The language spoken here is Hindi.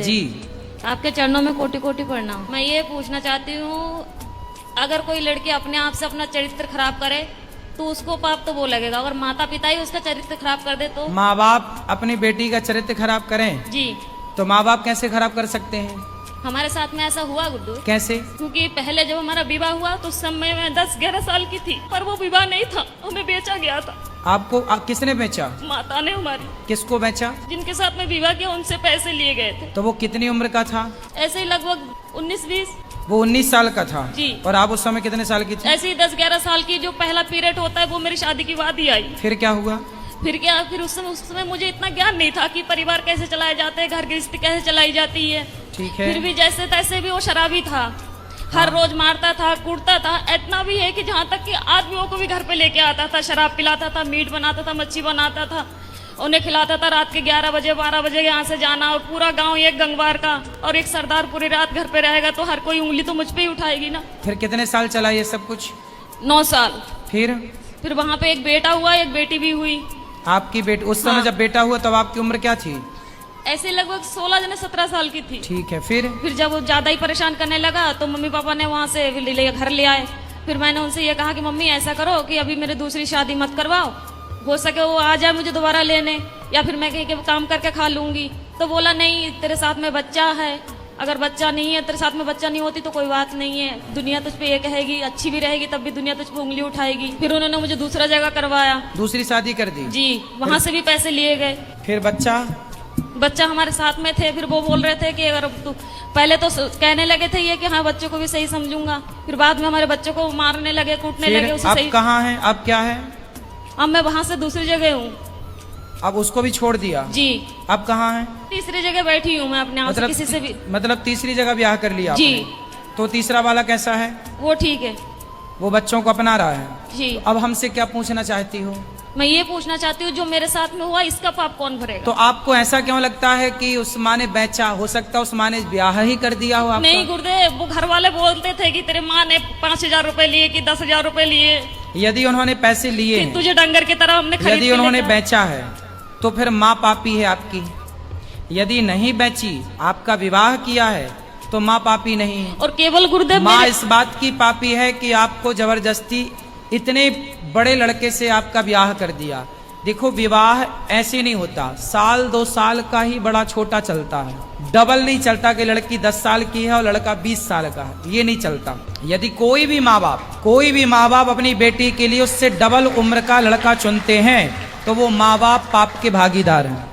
गुरुदेव जी। आपके चरणों में कोटि कोटि प्रणाम। मैं ये पूछना चाहती हूँ, अगर कोई लड़की अपने आप से अपना चरित्र खराब करे तो उसको पाप तो वो लगेगा, अगर माता पिता ही उसका चरित्र खराब कर दे तो? माँ बाप अपनी बेटी का चरित्र खराब करें जी। तो माँ बाप कैसे खराब कर सकते हैं? हमारे साथ में ऐसा हुआ गुड्डू। कैसे? क्योंकि पहले जब हमारा विवाह हुआ तो उस समय मैं 10-11 साल की थी, पर वो विवाह नहीं था, हमें बेचा गया था। आपको किसने बेचा? माता ने हमारी। किसको बेचा? जिनके साथ में विवाह किया उनसे पैसे लिए गए थे। तो वो कितनी उम्र का था? ऐसे ही लगभग 19-20। वो 19 साल का था जी। और आप उस समय कितने साल की थी? ऐसे ही 10-11 साल की जो पहला पीरियड होता है वो मेरी शादी की बाद ही आई। फिर क्या हुआ? फिर क्या, फिर उस समय मुझे इतना ज्ञान नहीं था कि परिवार कैसे चलाए जाते हैं, घर गृहस्थी कैसे चलाई जाती है। ठीक है। फिर भी जैसे तैसे भी वो शराबी था, हर रोज मारता था, कूटता था। इतना भी है कि जहाँ तक कि आदमियों को भी घर पे लेके आता था, शराब पिलाता था, मीट बनाता था, मच्छी बनाता था, उन्हें खिलाता था। रात के 11 बजे 12 बजे यहाँ से जाना, और पूरा गांव एक गंगवार का और एक सरदार पूरी रात घर पे रहेगा तो हर कोई उंगली तो मुझ पे ही उठाएगी ना। फिर कितने साल चला ये सब कुछ? 9 साल। फिर वहाँ पे एक बेटा हुआ, एक बेटी भी हुई। आपकी बेटी उस समय जब बेटा हुआ तब आपकी उम्र क्या थी? ऐसे लगभग 16-17 साल की थी। ठीक है। फिर जब वो ज्यादा ही परेशान करने लगा तो मम्मी पापा ने वहाँ से घर ले आए। फिर मैंने उनसे ये कहा कि मम्मी ऐसा करो कि अभी मेरे दूसरी शादी मत करवाओ, हो सके वो आ जाए मुझे दोबारा लेने, या फिर मैं कहीं के काम करके खा लूंगी। तो बोला नहीं, तेरे साथ में बच्चा है, अगर बच्चा नहीं है, तेरे साथ में बच्चा नहीं होती तो कोई बात नहीं है, दुनिया तुझ पे ये कहेगी, अच्छी भी रहेगी तब भी दुनिया तुझ पे उंगली उठाएगी। फिर उन्होंने मुझे दूसरा जगह करवाया, दूसरी शादी कर दी। जी। वहाँ से भी पैसे लिए गए। फिर बच्चा हमारे साथ में थे। फिर वो बोल रहे थे कि अगर तू, पहले तो कहने लगे थे ये कि हाँ बच्चों को भी सही समझूंगा, फिर बाद में हमारे बच्चों को मारने लगे, कूटने लगे। उसे अब सही कहाँ है? अब क्या है? अब मैं वहाँ से दूसरी जगह हूँ। अब उसको भी छोड़ दिया? जी। अब कहाँ है? तीसरी जगह बैठी हूँ मैं अपने आप से, किसी से भी। मतलब तीसरी जगह ब्याह कर लिया जी। आपने। तो तीसरा वाला कैसा है? वो ठीक है, वो बच्चों को अपना रहा है। जी। अब हमसे क्या पूछना चाहती हो? मैं ये पूछना चाहती हूँ, जो मेरे साथ में हुआ इसका पाप कौन भरेगा? तो आपको ऐसा क्यों लगता है कि उस माँ ने बेचा? हो सकता है उस माँ ने ब्याह ही कर दिया हो आपका। नहीं गुरुदेव, वो घर वाले बोलते थे कि तेरे माँ ने 5,000 रुपए लिए कि 10,000 रुपए लिए। यदि उन्होंने पैसे लिए, तुझे डंगर की तरह हमने खरीद यदि उन्होंने बेचा है तो फिर माँ पापी है आपकी। यदि नहीं बेची, आपका विवाह किया है तो माँ पापी नहीं है। और केवल गुरुदेव माँ इस बात की पापी है कि आपको जबरदस्ती इतने बड़े लड़के से आपका ब्याह कर दिया। देखो विवाह ऐसे नहीं होता, 1-2 साल का ही बड़ा छोटा चलता है, डबल नहीं चलता कि लड़की 10 साल की है और लड़का 20 साल का है, ये नहीं चलता। यदि कोई भी माँ बाप अपनी बेटी के लिए उससे डबल उम्र का लड़का चुनते हैं तो वो माँ बाप पाप के भागीदार हैं।